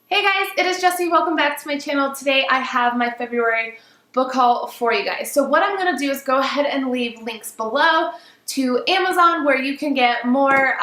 Hey guys, it is Jessie. Welcome back to my channel. Today I have my February book haul for you guys. So what I'm going to do is go ahead and leave links below to Amazon where you can get more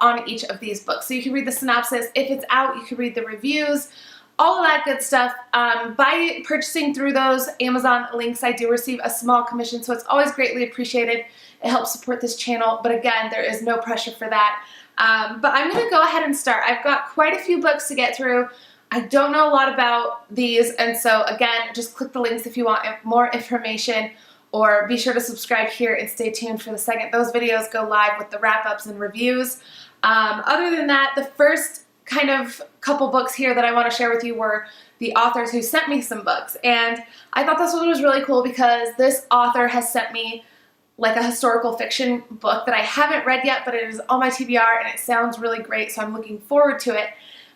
on each of these books. So you can read the synopsis. If it's out, you can read the reviews, all of that good stuff. By purchasing through those Amazon links, I do receive a small commission, so it's always greatly appreciated. It helps support this channel, but again, there is no pressure for that. But I'm going to go ahead and start. I've got quite a few books to get through. I don't know a lot about these, and so again, just click the links if you want more information, or be sure to subscribe here and stay tuned for the second those videos go live with the wrap-ups and reviews. Other than that, the first kind of couple books here that I want to share with you were the authors who sent me some books, and I thought this one was really cool because this author has sent me like a historical fiction book that I haven't read yet, but it is on my TBR and it sounds really great, so I'm looking forward to it.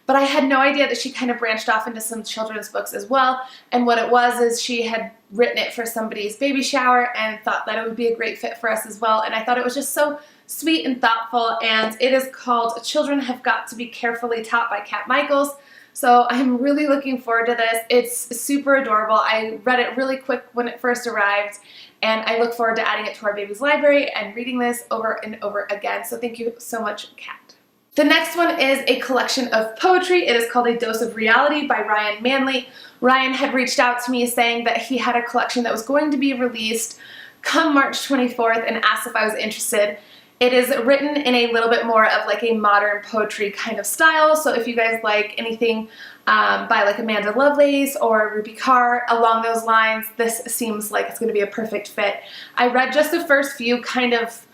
But I had no idea that she kind of branched off into some children's books as well, and what it was is she had written it for somebody's baby shower and thought that it would be a great fit for us as well, and I thought it was just so sweet and thoughtful, and it is called Children Have Got to Be Carefully Taught by Kat Michaels. So I'm really looking forward to this. It's super adorable. I read it really quick when it first arrived, and I look forward to adding it to our baby's library and reading this over and over again. So thank you so much, Kat. The next one is a collection of poetry. It is called A Dose of Reality by Ryan Manley. Ryan had reached out to me saying that he had a collection that was going to be released come March 24th and asked if I was interested. It is written in a little bit more of like a modern poetry kind of style, so if you guys like anything by like Amanda Lovelace or Ruby Carr along those lines, this seems like it's going to be a perfect fit. I read just the first few kind of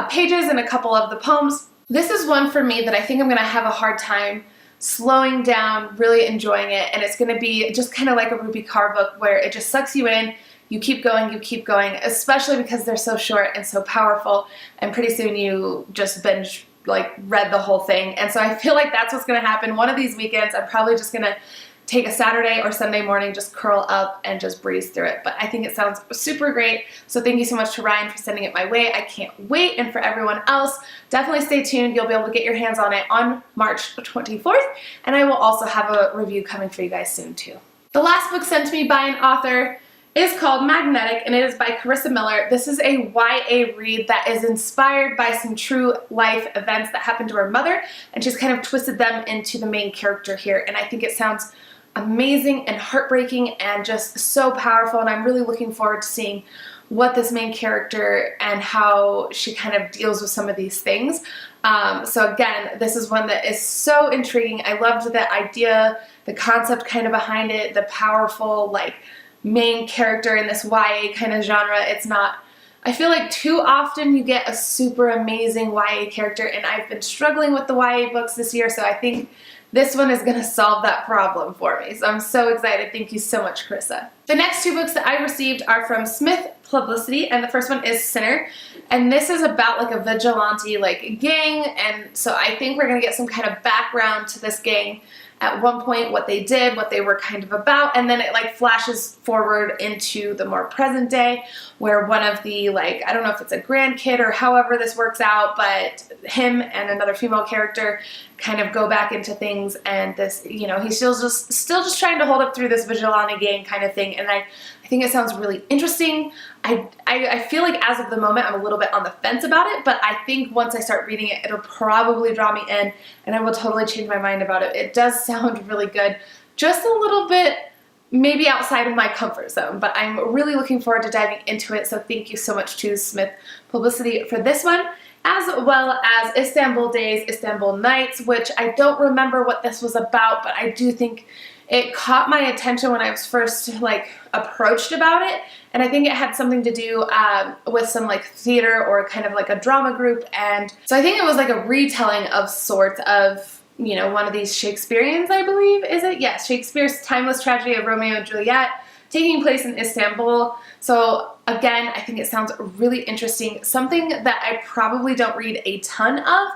pages and a couple of the poems. This is one for me that I think I'm going to have a hard time slowing down, really enjoying it, and it's going to be just kind of like a Ruby Carr book where it just sucks you in. You keep going, especially because they're so short and so powerful, and pretty soon you just binge, like, read the whole thing. And so I feel like that's what's going to happen. One of these weekends, I'm probably just going to take a Saturday or Sunday morning, just curl up and just breeze through it. But I think it sounds super great, so thank you so much to Ryan for sending it my way. I can't wait, and for everyone else, definitely stay tuned. You'll be able to get your hands on it on March 24th, and I will also have a review coming for you guys soon too. The last book sent to me by an author is called Magnetic, and it is by Carissa Miller. This is a YA read that is inspired by some true life events that happened to her mother, and she's kind of twisted them into the main character here, and I think it sounds amazing and heartbreaking and just so powerful, and I'm really looking forward to seeing what this main character and how she kind of deals with some of these things. So again, this is one that is so intriguing. I loved the idea, the concept kind of behind it, the powerful like main character in this YA kind of genre. It's not, I feel like too often you get a super amazing YA character, and I've been struggling with the YA books this year, so I think this one is going to solve that problem for me. So I'm so excited. Thank you so much, Carissa. The next two books that I received are from Smith Publicity, and the first one is Sinner, and this is about like a vigilante like gang, and so I think we're going to get some kind of background to this gang at one point, what they did, what they were kind of about, and then it like flashes forward into the more present day where one of the, like, I don't know if it's a grandkid or however this works out, but him and another female character kind of go back into things, and this, you know, he's still just trying to hold up through this vigilante gang kind of thing, and I think it sounds really interesting. I feel like as of the moment I'm a little bit on the fence about it, but I think once I start reading it, it'll probably draw me in, and I will totally change my mind about it. It does sound really good, just a little bit maybe outside of my comfort zone, but I'm really looking forward to diving into it, so thank you so much to Smith Publicity for this one, as well as Istanbul Days, Istanbul Nights, which I don't remember what this was about, but I do think it caught my attention when I was first like approached about it, and I think it had something to do with some like theater or kind of like a drama group, and so I think it was like a retelling of sorts of, you know, one of these Shakespeareans, I believe, is it? Yes, Shakespeare's timeless tragedy of Romeo and Juliet, taking place in Istanbul. So again, I think it sounds really interesting, something that I probably don't read a ton of,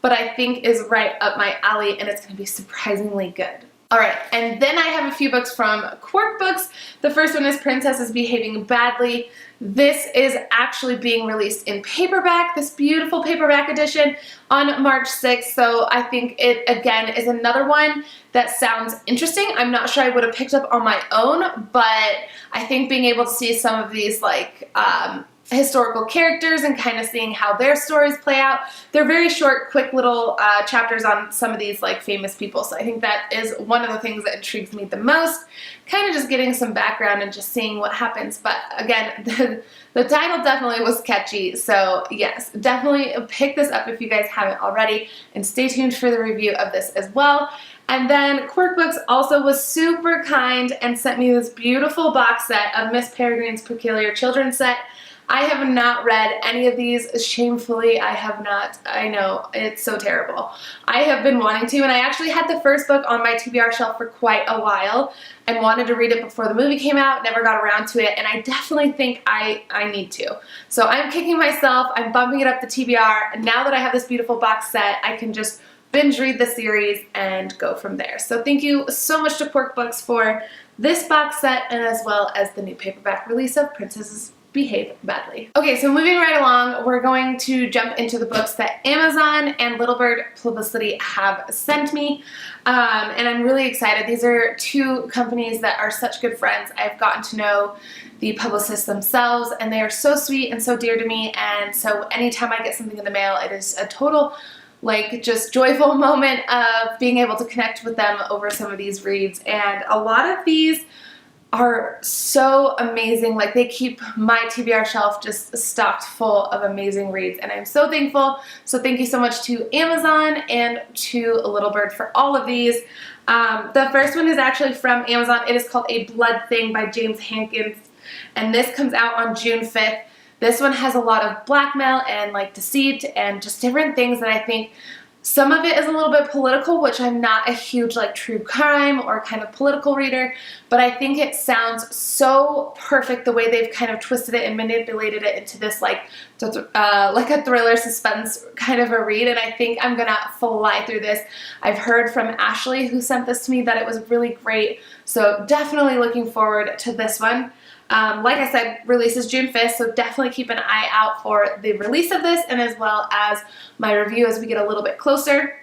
but I think is right up my alley, and it's going to be surprisingly good. Alright, and then I have a few books from Quirk Books. The first one is Princess is Behaving Badly. This is actually being released in paperback, this beautiful paperback edition on March 6th, so I think it, again, is another one that sounds interesting. I'm not sure I would have picked up on my own, but I think being able to see some of these, like, historical characters and kind of seeing how their stories play out. They're very short, quick little chapters on some of these like famous people, so I think that is one of the things that intrigues me the most, kind of just getting some background and just seeing what happens. But again, the title definitely was catchy, so yes, definitely pick this up if you guys haven't already, and stay tuned for the review of this as well. And then Quirk Books also was super kind and sent me this beautiful box set of Miss Peregrine's Peculiar Children's Set. I have not read any of these. Shamefully, I have not. I know, it's so terrible. I have been wanting to, and I actually had the first book on my TBR shelf for quite a while and wanted to read it before the movie came out, never got around to it, and I definitely think I need to. So I'm kicking myself, I'm bumping it up the TBR, and now that I have this beautiful box set, I can just binge read the series and go from there. So thank you so much to Quirk Books for this box set, and as well as the new paperback release of Princesses Behave Badly. Okay, so moving right along, we're going to jump into the books that Amazon and Little Bird Publicity have sent me, and I'm really excited. These are two companies that are such good friends. I've gotten to know the publicists themselves, and they are so sweet and so dear to me, and so anytime I get something in the mail, it is a total like just joyful moment of being able to connect with them over some of these reads. And a lot of these are so amazing. Like, they keep my TBR shelf just stocked full of amazing reads, and I'm so thankful. So thank you so much to Amazon and to Little Bird for all of these. The first one is actually from Amazon. It is called A Blood Thing by James Hankins, and this comes out on June 5th. This one has a lot of blackmail and like deceit and just different things that I think some of it is a little bit political, which I'm not a huge like true crime or kind of political reader, but I think it sounds so perfect the way they've kind of twisted it and manipulated it into this like a thriller suspense kind of a read, and I think I'm gonna fly through this. I've heard from Ashley, who sent this to me, that it was really great, so definitely looking forward to this one. Like I said, releases June 5th, so definitely keep an eye out for the release of this, and as well as my review as we get a little bit closer.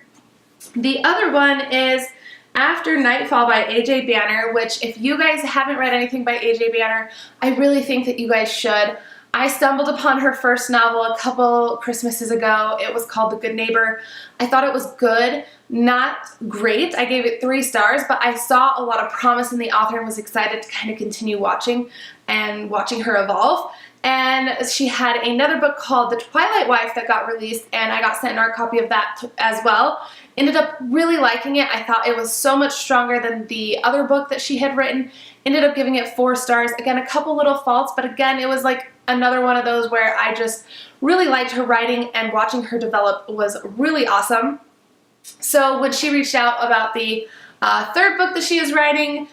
The other one is After Nightfall by A.J. Banner, which if you guys haven't read anything by A.J. Banner, I really think that you guys should. I stumbled upon her first novel a couple Christmases ago. It was called The Good Neighbor. I thought it was good, not great. I gave it 3 stars, but I saw a lot of promise in the author and was excited to kind of continue watching her evolve. And she had another book called The Twilight Wife that got released, and I got sent an art copy of that as well. Ended up really liking it. I thought it was so much stronger than the other book that she had written. Ended up giving it 4 stars. Again, a couple little faults, but again, it was like another one of those where I just really liked her writing, and watching her develop was really awesome. So when she reached out about the third book that she is writing,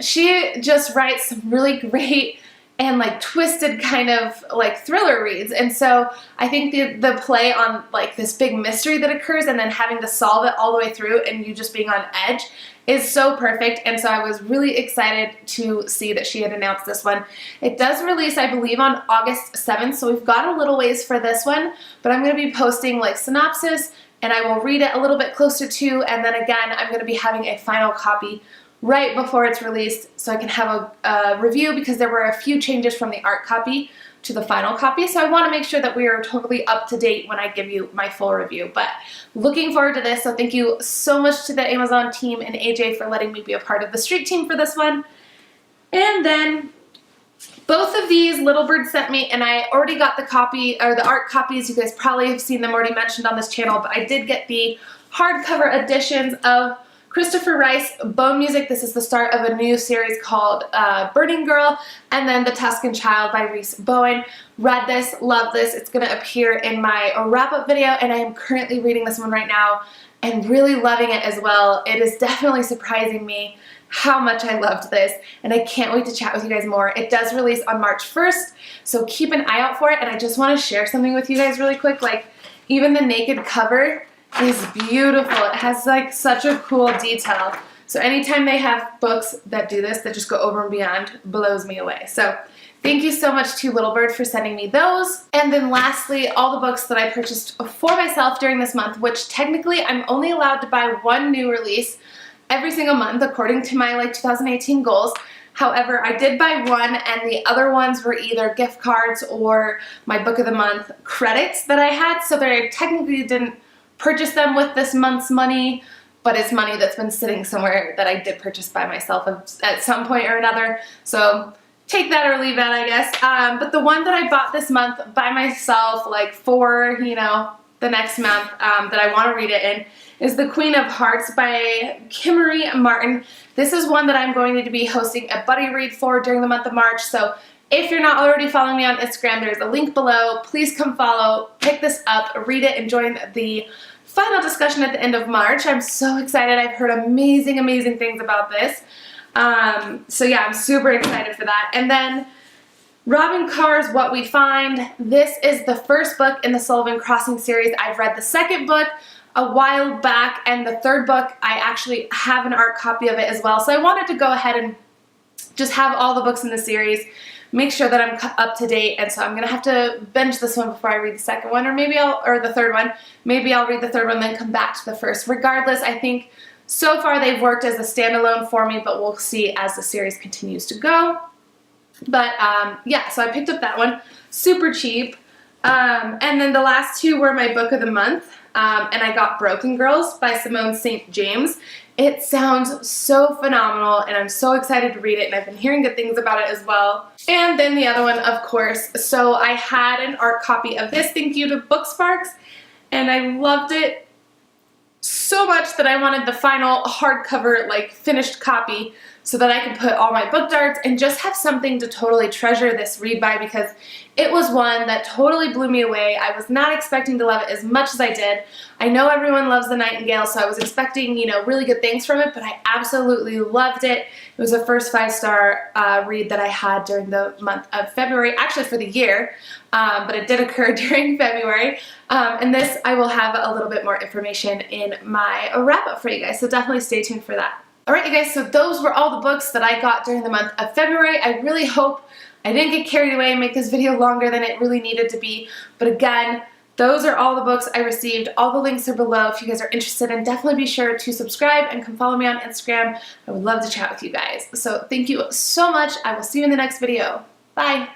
she just writes some really great and like twisted kind of like thriller reads, and so I think the play on like this big mystery that occurs and then having to solve it all the way through and you just being on edge is so perfect. And so I was really excited to see that she had announced this one. It does release, I believe, on August 7th, so we've got a little ways for this one, but I'm going to be posting like synopsis, and I will read it a little bit closer to, and then again I'm going to be having a final copy right before it's released so I can have a review, because there were a few changes from the art copy to the final copy, so I want to make sure that we are totally up to date when I give you my full review. But looking forward to this, so thank you so much to the Amazon team and AJ for letting me be a part of the street team for this one. And then both of these Little Bird sent me, and I already got the copy, or the art copies. You guys probably have seen them already mentioned on this channel, but I did get the hardcover editions of Christopher Rice, Bone Music. This is the start of a new series called Burning Girl, and then The Tuscan Child by Rhys Bowen. Read this, love this. It's going to appear in my wrap-up video, and I am currently reading this one right now and really loving it as well. It is definitely surprising me how much I loved this, and I can't wait to chat with you guys more. It does release on March 1st, so keep an eye out for it. And I just want to share something with you guys really quick. Like, even the naked cover is beautiful. It has like such a cool detail. So anytime they have books that do this, that just go over and beyond, blows me away. So thank you so much to Little Bird for sending me those. And then lastly, all the books that I purchased for myself during this month, which technically I'm only allowed to buy one new release every single month according to my 2018 goals. However, I did buy one, and the other ones were either gift cards or my book of the month credits that I had, so that I technically didn't purchase them with this month's money, but it's money that's been sitting somewhere that I did purchase by myself at some point or another. So take that or leave that, I guess. But the one that I bought this month by myself, like for, the next month that I want to read it in, is The Queen of Hearts by Kimmery Martin. This is one that I'm going to be hosting a buddy read for during the month of March. So if you're not already following me on Instagram, there's a link below. Please come follow, pick this up, read it, and join the final discussion at the end of March. I'm so excited. I've heard amazing, amazing things about this. So yeah, I'm super excited for that. And then Robin Carr's What We Find. This is the first book in the Sullivan Crossing series. I've read the second book a while back, and the third book, I actually have an art copy of it as well. So I wanted to go ahead and just have all the books in the series, make sure that I'm up to date, and so I'm gonna have to binge this one before I read the second one, or the third one. Maybe I'll read the third one, then come back to the first. Regardless, I think so far they've worked as a standalone for me, but we'll see as the series continues to go. But yeah, so I picked up that one, super cheap. And then the last two were my book of the month, and I got Broken Girls by Simone St. James. It sounds so phenomenal, and I'm so excited to read it, and I've been hearing good things about it as well. And then the other one, of course, so I had an art copy of this, thank you to Booksparks, and I loved it so much that I wanted the final hardcover, finished copy, so that I could put all my book darts and just have something to totally treasure this read by, because it was one that totally blew me away. I was not expecting to love it as much as I did. I know everyone loves The Nightingale, so I was expecting, really good things from it, but I absolutely loved it. It was the first 5-star read that I had during the month of February, actually for the year, but it did occur during February. And this, I will have a little bit more information in my wrap-up for you guys, so definitely stay tuned for that. Alright, you guys, so those were all the books that I got during the month of February. I really hope I didn't get carried away and make this video longer than it really needed to be. But again, those are all the books I received. All the links are below if you guys are interested, and definitely be sure to subscribe and come follow me on Instagram. I would love to chat with you guys. So thank you so much. I will see you in the next video. Bye!